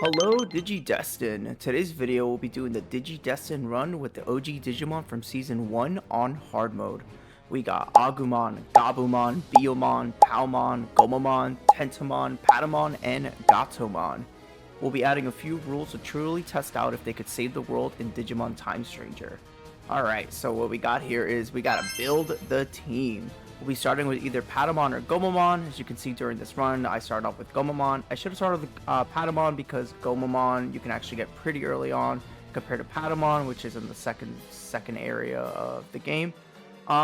Hello DigiDestined. Today's video will be doing the DigiDestined run with the OG Digimon from Season 1 on hard mode. We got Agumon, Gabumon, Biomon, Palmon, Gomomon, Tentomon, Patomon, and Gatomon. We'll be adding a few rules to truly test out if they could save the world in Digimon Time Stranger. Alright, so what we got here is we gotta build the team. We'll be starting with either Patomon or Gomomon. As you can see during this run, I started off with Gomomon. I should have started with Patomon because Gomomon you can actually get pretty early on compared to Patomon, which is in the second area of the game.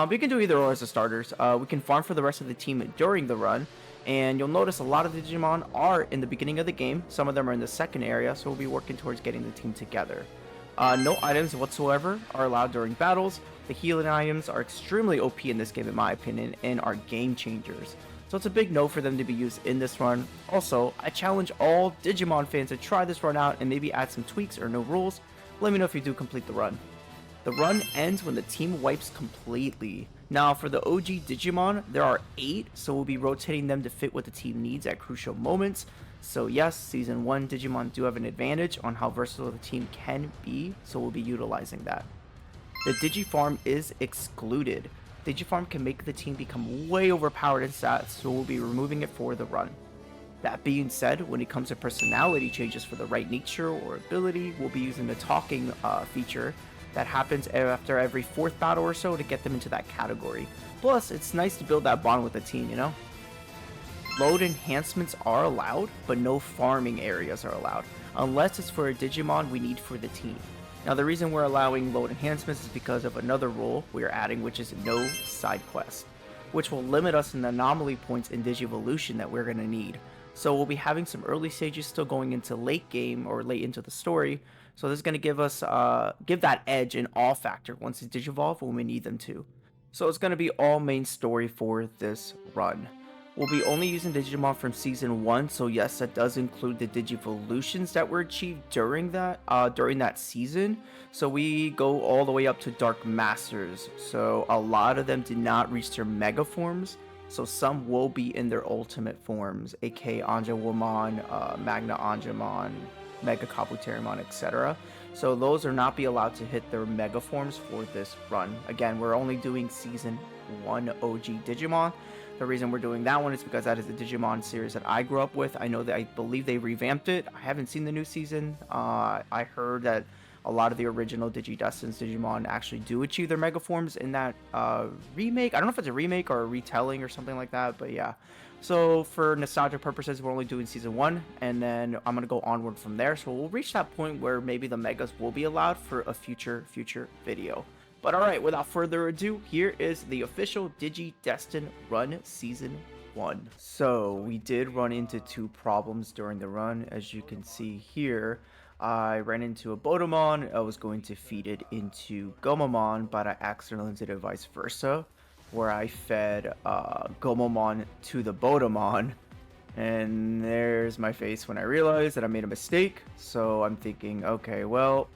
We can do either or as the starters. We can farm for the rest of the team during the run, and you'll notice a lot of the Digimon are in the beginning of the game. Some of them are in the second area, so we'll be working towards getting the team together. No items whatsoever are allowed during battles. The healing items are extremely OP in this game in my opinion and are game changers. So it's a big no for them to be used in this run. Also, I challenge all Digimon fans to try this run out and maybe add some tweaks or no rules. Let me know if you do complete the run. The run ends when the team wipes completely. Now for the OG Digimon, there are 8, so we'll be rotating them to fit what the team needs at crucial moments. So yes, Season 1 Digimon do have an advantage on how versatile the team can be, so we'll be utilizing that. The Digifarm is excluded. Digifarm can make the team become way overpowered in stats, so we'll be removing it for the run. That being said, when it comes to personality changes for the right nature or ability, we'll be using the talking feature that happens after every 4th battle or so to get them into that category. Plus, it's nice to build that bond with the team, you know? Load enhancements are allowed, but no farming areas are allowed, unless it's for a Digimon we need for the team. Now the reason we're allowing load enhancements is because of another rule we are adding, which is no side quest, which will limit us in the anomaly points in Digivolution that we're going to need. So we'll be having some early stages still going into late game or late into the story, so this is going to give us give that edge in all factor once they Digivolve when we need them to. So it's going to be all main story for this run. We'll be only using Digimon from Season 1, so yes, that does include the Digivolutions that were achieved during that season. So we go all the way up to Dark Masters, so a lot of them did not reach their Mega forms, so some will be in their Ultimate forms, aka Anjawomon, Magna Anjamon, Mega Kabuterimon, etc. So those are not be allowed to hit their Mega forms for this run. Again, we're only doing Season 1 OG Digimon. The reason we're doing that one is because that is the Digimon series that I grew up with. I know that I believe they revamped it. I haven't seen the new season. I heard that a lot of the original DigiDestined Digimon actually do achieve their Mega forms in that remake. I don't know if it's a remake or a retelling or something like that, but yeah. So for nostalgia purposes, we're only doing Season 1, and then I'm going to go onward from there. So we'll reach that point where maybe the Megas will be allowed for a future video. But alright, without further ado, here is the official DigiDestined run Season 1. So, we did run into 2 problems during the run. As you can see here, I ran into a patomon. I was going to feed it into Gomomon, but I accidentally did it vice versa, where I fed Gomomon to the patomon. And there's my face when I realized that I made a mistake. So I'm thinking, okay, well,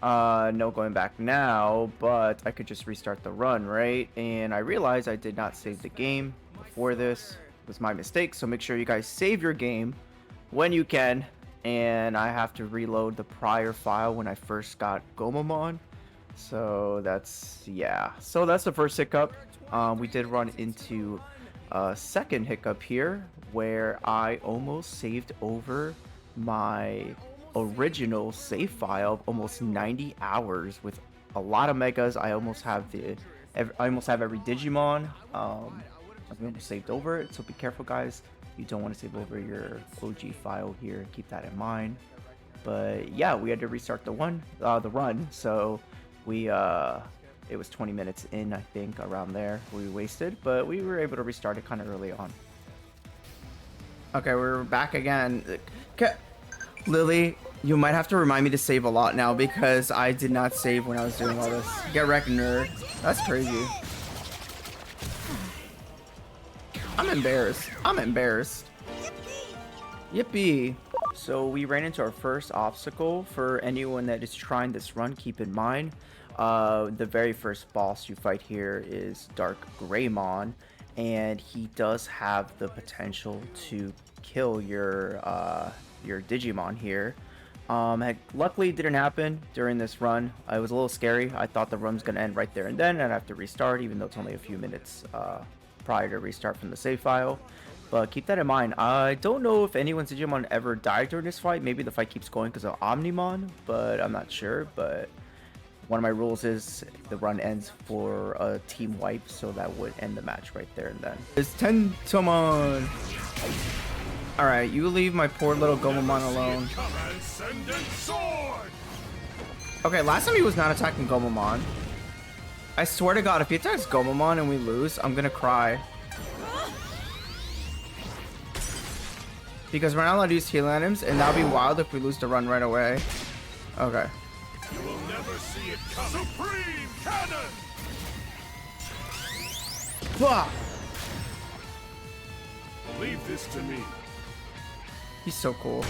no going back now, but I could just restart the run, right? And I realized I did not save the game before this. It was my mistake, so make sure you guys save your game when you can. And I have to reload the prior file when I first got Gomomon. So that's, yeah. So that's the first hiccup. We did run into a second hiccup here where I almost saved over my original save file of almost 90 hours with a lot of megas. I almost have every Digimon. I've almost saved over it, so be careful guys. You don't want to save over your OG file here, keep that in mind. But yeah, we had to restart the run, so we it was 20 minutes in, I think, around there we wasted, but we were able to restart it kind of early on. Okay, we're back again. Lily, you might have to remind me to save a lot now because I did not save when I was doing all this. Get wrecked, nerd. That's crazy. I'm embarrassed. Yippee. So we ran into our first obstacle. For anyone that is trying this run, keep in mind, the very first boss you fight here is Dark Greymon, and he does have the potential to kill your your Digimon here. Luckily it didn't happen during this run. It was a little scary. I thought the run was going to end right there and then, and I'd have to restart, even though it's only a few minutes prior to restart from the save file. But keep that in mind. I don't know if anyone's Digimon ever died during this fight. Maybe the fight keeps going because of Omnimon, but I'm not sure. But one of my rules is the run ends for a team wipe, so that would end the match right there and then. It's Patomon. Alright, you leave my poor little Gomomon alone. Okay, last time he was not attacking Gomomon. I swear to God, if he attacks Gomomon and we lose, I'm gonna cry. Because we're not allowed to use healing items, and that would be wild if we lose the run right away. Okay. You will never see it coming. Supreme Cannon! Bah! Leave this to me. He's so cool.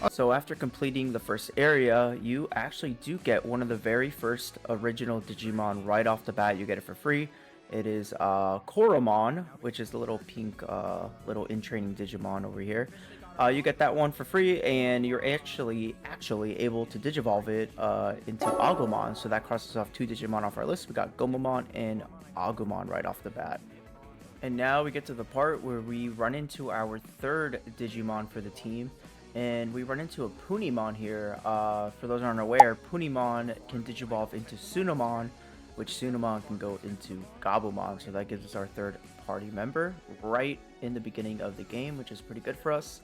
So after completing the first area, you actually do get one of the very first original Digimon right off the bat. You get it for free. It is Koromon, which is the little pink little in-training Digimon over here. You get that one for free, and you're actually able to Digivolve it into Agumon. So that crosses off 2 Digimon off our list. We got Gomomon and Agumon right off the bat. And now we get to the part where we run into our 3rd Digimon for the team. And we run into a Punimon here. For those who aren't aware, Punimon can Digivolve into Sunamon, which Sunamon can go into Gabumon. So that gives us our 3rd party member right in the beginning of the game, which is pretty good for us.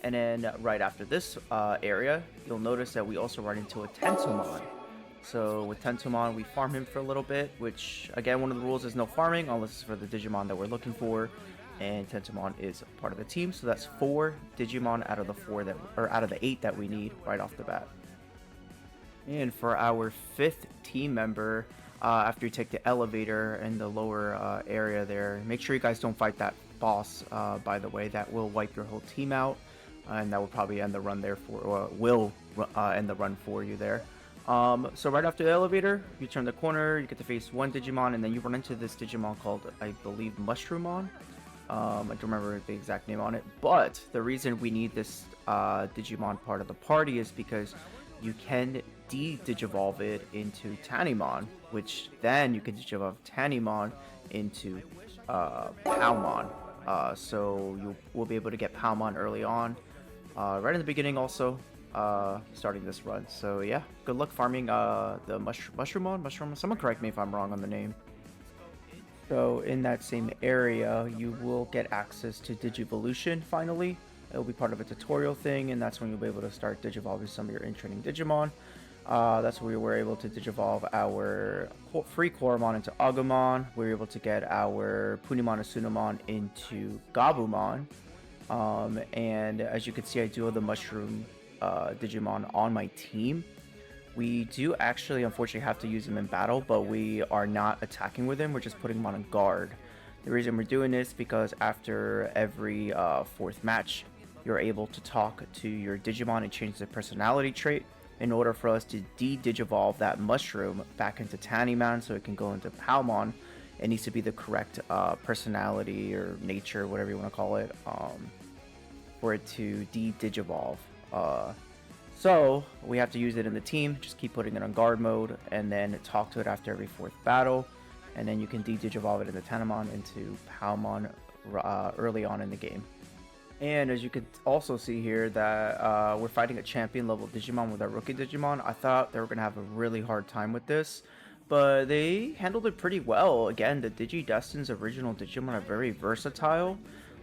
And then right after this area, you'll notice that we also run into a Tentomon. So with Tentomon, we farm him for a little bit, which again, one of the rules is no farming unless it's for the Digimon that we're looking for. And Tentomon is part of the team, so that's 4 Digimon out of the 8 that we need right off the bat. And for our 5th team member, after you take the elevator in the lower area there, make sure you guys don't fight that boss. By the way, that will wipe your whole team out, and that will probably end the run there end the run for you there. So right after the elevator, you turn the corner, you get to face 1 Digimon, and then you run into this Digimon called, I believe, Mushroomon. I don't remember the exact name on it, but the reason we need this Digimon part of the party is because you can Digivolve it into Tanimon, which then you can Digivolve Tanimon into Palmon. So you will be able to get Palmon early on, right in the beginning also, starting this run. So yeah, good luck farming the Mushroomon. Someone correct me if I'm wrong on the name. So in that same area, you will get access to Digivolution finally. It'll be part of a tutorial thing, and that's when you'll be able to start Digivolving some of your in-training Digimon. That's where we were able to Digivolve our free Koromon into Agumon. We were able to get our Punimon and Sunamon into Gabumon. And as you can see, I do have the Mushroom Digimon on my team. We do actually, unfortunately, have to use him in battle, but we are not attacking with him. We're just putting him on a guard. The reason we're doing this is because after every 4th match, you're able to talk to your Digimon and change their personality trait in order for us to Digivolve that mushroom back into Tanimon so it can go into Palmon. It needs to be the correct personality or nature, whatever you want to call it, for it to Digivolve. So we have to use it in the team, just keep putting it on guard mode, and then talk to it after every 4th battle, and then you can Digivolve it into Tanimon, into Palmon early on in the game. And as you can also see here that we're fighting a champion level Digimon with our rookie Digimon. I thought they were going to have a really hard time with this, but they handled it pretty well. Again, the DigiDestined's original Digimon are very versatile.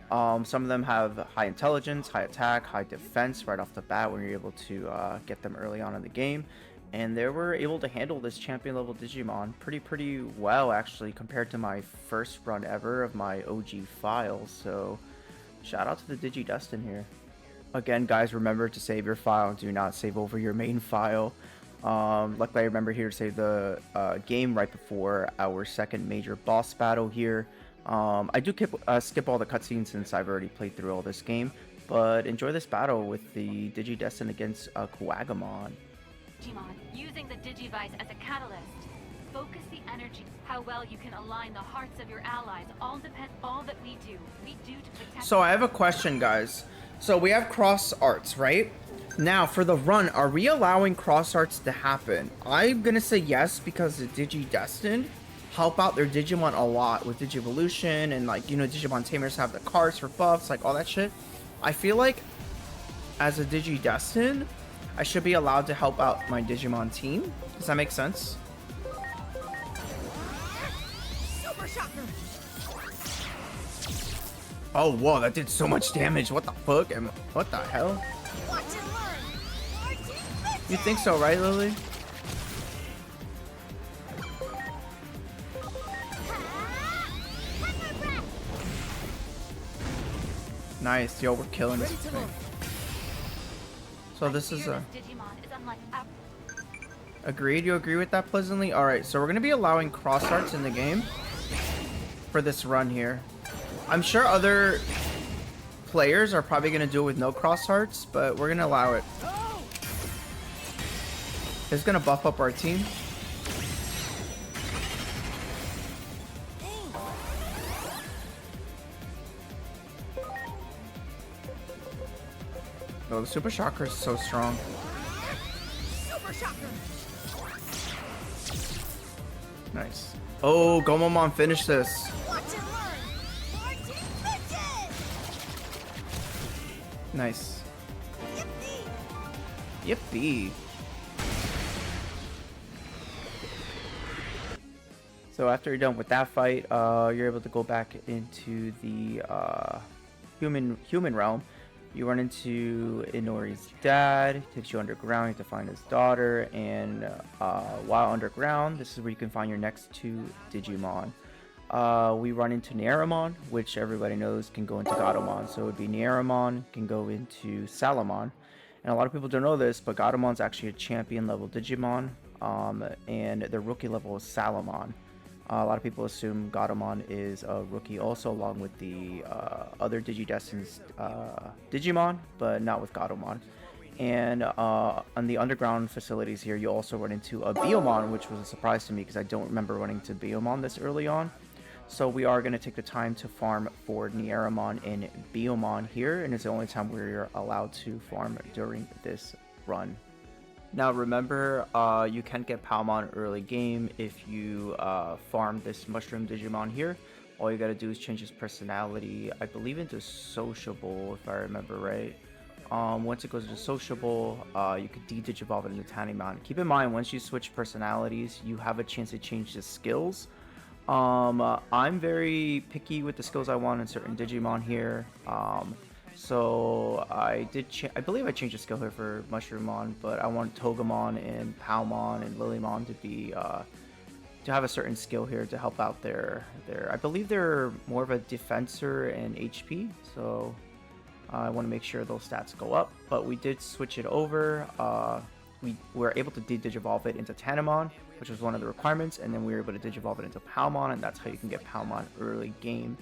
Some of them have high intelligence, high attack, high defense right off the bat when you're able to get them early on in the game. And they were able to handle this champion level Digimon pretty well, actually, compared to my first run ever of my OG files. So shout out to the DigiDestined here. Again, guys, remember to save your file and do not save over your main file. Luckily, I remember here to save the game right before our 2nd major boss battle here. I do skip all the cutscenes since I've already played through all this game, but enjoy this battle with the DigiDestined against Agumon. Digimon, using the Digivice as a catalyst. Focus the energy. How well you can align the hearts of your allies all that we do to protect. So I have a question, guys. So we have cross arts, right? Now for the run, are we allowing cross arts to happen? I'm gonna say yes because the DigiDestined help out their Digimon a lot with Digivolution and like, you know, Digimon Tamers have the cards for buffs, like all that shit. I feel like as a DigiDestined, I should be allowed to help out my Digimon team. Does that make sense? Super Shocker. Oh, whoa, that did so much damage. What the fuck? What the hell? Watch and learn. You think so, right, Lily? Nice. Yo, we're killing this thing. So this is a... Agreed? You agree with that pleasantly? Alright, so we're going to be allowing cross arts in the game for this run here. I'm sure other players are probably going to do it with no cross arts, but we're going to allow it. It's going to buff up our team. Oh, the Super Shocker is so strong. Super Shocker. Nice. Oh, Gomomon, finish this. Watch and learn. Marching Pigeon. Nice. Yippee. Yippee. So after you're done with that fight, you're able to go back into the human realm. You run into Inori's dad, takes you underground, you have to find his daughter, and while underground, this is where you can find your next two Digimon. We run into Nearamon, which everybody knows can go into Gatomon. So it would be Nearamon, can go into Salamon. And a lot of people don't know this, but Gatomon's actually a champion level Digimon, and the rookie level is Salamon. A lot of people assume Gatomon is a rookie also, along with the other DigiDestined Digimon, but not with Gatomon. And on the underground facilities here, you also run into a Biomon, which was a surprise to me because I don't remember running to Biomon this early on. So we are going to take the time to farm for Nearamon and Biomon here, and it's the only time we're allowed to farm during this run. Now remember, you can get patomon early game if you farm this mushroom Digimon here. All you gotta do is change his personality, I believe into sociable, if I remember right. Once it goes into sociable, you could de-digivolve it into Tanimon. Keep in mind, once you switch personalities, you have a chance to change the skills. I'm very picky with the skills I want in certain Digimon here. So I believe I changed the skill here for Mushroomon, but I want Togemon and Palmon and Lilymon to be to have a certain skill here to help out their I believe they're more of a defensor and HP, so I want to make sure those stats go up. But we did switch it over. We were able to de-digivolve it into Tanimon, which was one of the requirements, and then we were able to digivolve it into Palmon, and that's how you can get Palmon early game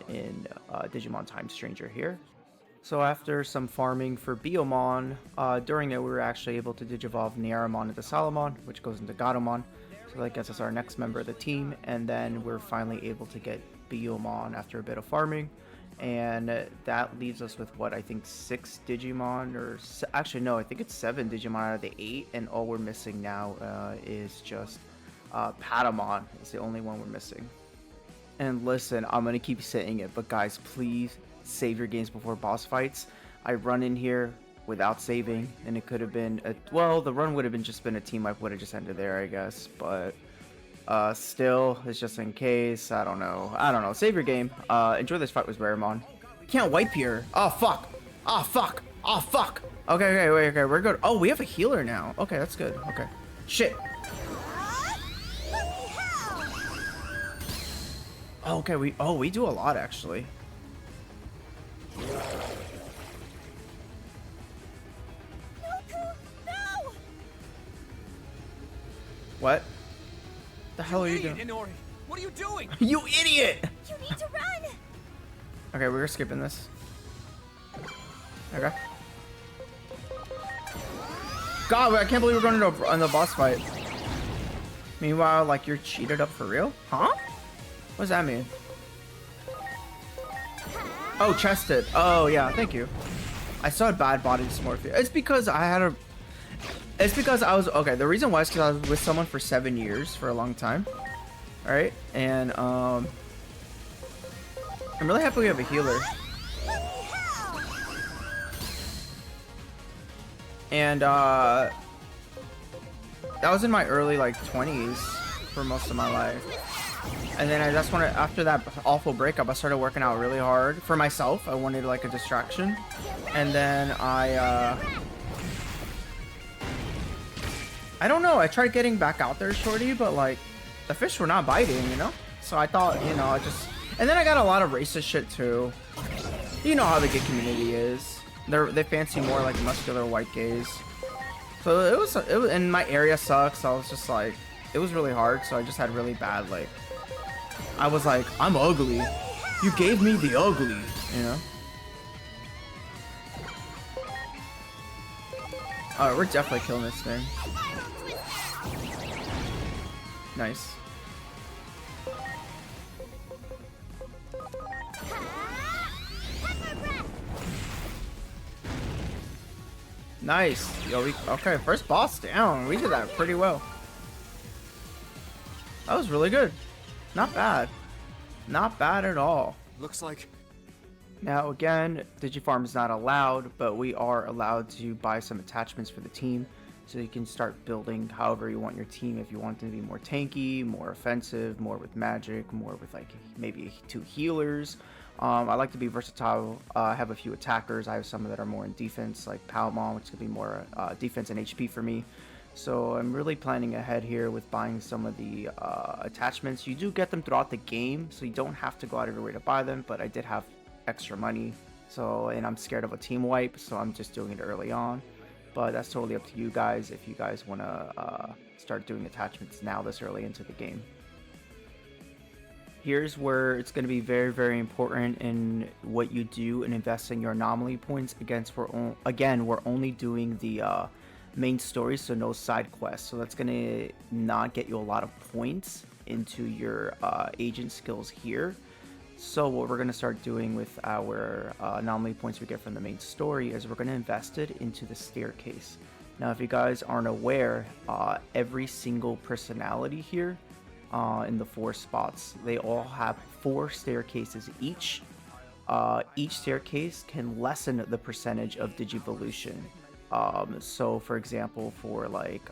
in Digimon Time Stranger here. So after some farming for Biomon, during it we were actually able to digivolve Nearamon into Salamon, which goes into Gatomon. So that gets us our next member of the team, and then we're finally able to get Biomon after a bit of farming. And that leaves us with what I think 6 Digimon, or actually no, I think it's 7 Digimon out of the 8, and all we're missing now is just Patomon. It's the only one we're missing. And listen, I'm gonna keep saying it, but guys, please save your games before boss fights. I run in here without saving, and it could have been well, the run would have just been a team wipe, would have just ended there, I guess. But still, it's just in case. I don't know. Save your game. Enjoy this fight with Raramon. Can't wipe here. Oh fuck. Oh fuck. Oh fuck. Okay, we're good. Oh, we have a healer now. Okay, that's good. Okay. Shit. Okay, we do a lot actually. No! What? The hell are you doing? Inori, what are you doing? You idiot! You need to run! Okay, we're skipping this. Okay. God, I can't believe we're going into the boss fight. Meanwhile, like, you're cheated up for real? Huh? What does that mean? Oh, chested. Oh yeah, thank you. I still had bad body dysmorphia. It's because I had a. It's because I was okay. The reason why is because I was with someone for 7 years for a long time. All right, and I'm really happy we have a healer. And that was in my early like 20s for most of my life. And then I just wanted, after that awful breakup, I started working out really hard for myself. I wanted like a distraction. And then I don't know, I tried getting back out there, shorty, but like the fish were not biting, you know? So I thought, you know, I just, and then I got a lot of racist shit too. You know how the gay community is. They fancy more like muscular white gays. So it was, and my area sucks. So I was just like, it was really hard. So I just had really bad, like, I was like, I'm ugly. You gave me the ugly, you know? Alright, we're definitely killing this thing. Nice. Nice. Yo, okay, first boss down. We did that pretty well. That was really good. Not bad. Not bad at all. Looks like... Now again, Digifarm is not allowed, but we are allowed to buy some attachments for the team. So you can start building however you want your team. If you want them to be more tanky, more offensive, more with magic, more with like maybe 2 healers. I like to be versatile. I have a few attackers. I have some that are more in defense, like patomon, which could be more defense and HP for me. So I'm really planning ahead here with buying some of the attachments. You do get them throughout the game, so you don't have to go out of your way to buy them, but I did have extra money. So, and I'm scared of a team wipe, so I'm just doing it early on. But that's totally up to you guys if you guys want to start doing attachments now this early into the game. Here's where it's going to be very, very important in what you do and investing your anomaly points. Again, we're only doing the main story, so no side quests. So that's going to not get you a lot of points into your agent skills here. So what we're going to start doing with our anomaly points we get from the main story is we're going to invest it into the staircase. Now, if you guys aren't aware, every single personality here in the 4 spots, they all have 4 staircases each. Each staircase can lessen the percentage of digivolution. So for example, for like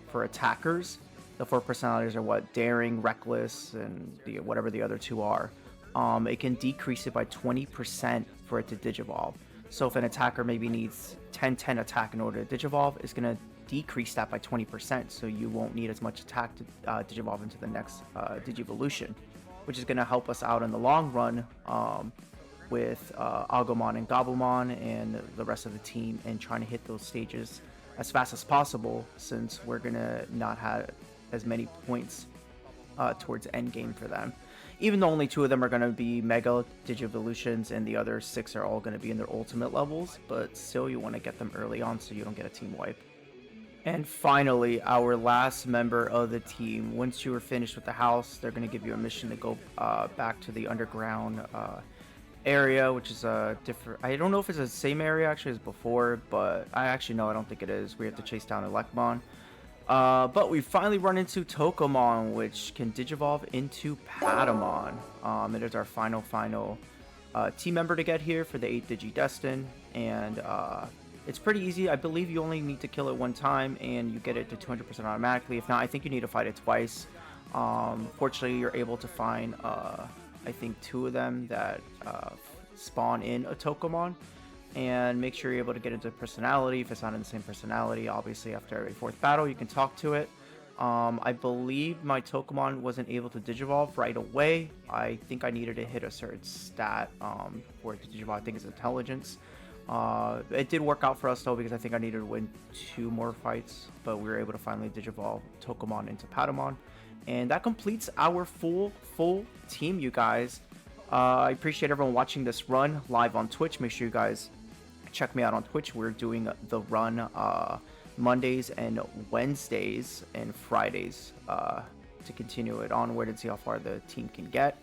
for attackers, the 4 personalities are what? Daring, reckless, and whatever the other 2 are. It can decrease it by 20% for it to digivolve. So if an attacker maybe needs 10-10 attack in order to digivolve, it's going to decrease that by 20%, so you won't need as much attack to digivolve into the next digivolution, which is going to help us out in the long run with agumon and gabumon and the rest of the team, and trying to hit those stages as fast as possible, since we're going to not have as many points towards end game for them. Even though only 2 of them are going to be mega digivolutions and the other 6 are all going to be in their ultimate levels, but still you want to get them early on so you don't get a team wipe. And finally, our last member of the team, once you are finished with the house, they're going to give you a mission to go back to the underground area, which is a different, I don't know if it's the same area actually as before, but I don't think it is. We have to chase down Elecmon. But we finally run into Tokomon, which can digivolve into Patomon. It is our final team member to get here for the 8th DigiDestined, and it's pretty easy. I believe you only need to kill it 1 time and you get it to 200% automatically. If not, I think you need to fight it twice. Fortunately, you're able to find I think 2 of them that spawn in a Tokomon. And make sure you're able to get into personality. If it's not in the same personality, obviously after every 4th battle you can talk to it. I believe my Tokomon wasn't able to digivolve right away. I think I needed to hit a certain stat for it to digivolve. I think it's intelligence. It did work out for us though, because I think I needed to win 2 more fights, but we were able to finally digivolve Tokomon into Patomon, and that completes our full team, you guys. I appreciate everyone watching this run live on Twitch. Make sure you guys check me out on Twitch. We're doing the run Mondays and Wednesdays and Fridays to continue it onward and see how far the team can get.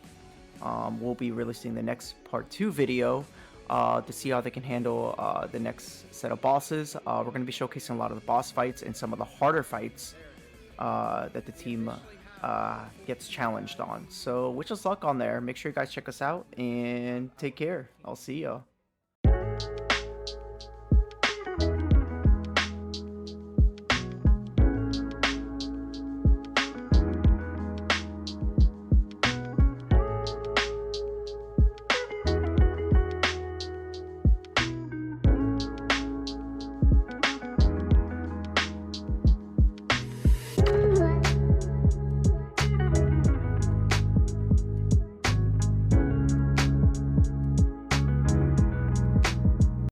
We'll be releasing the next part 2 video to see how they can handle the next set of bosses. We're going to be showcasing a lot of the boss fights and some of the harder fights that the team gets challenged on. So wish us luck on there. Make sure you guys check us out and take care. I'll see ya.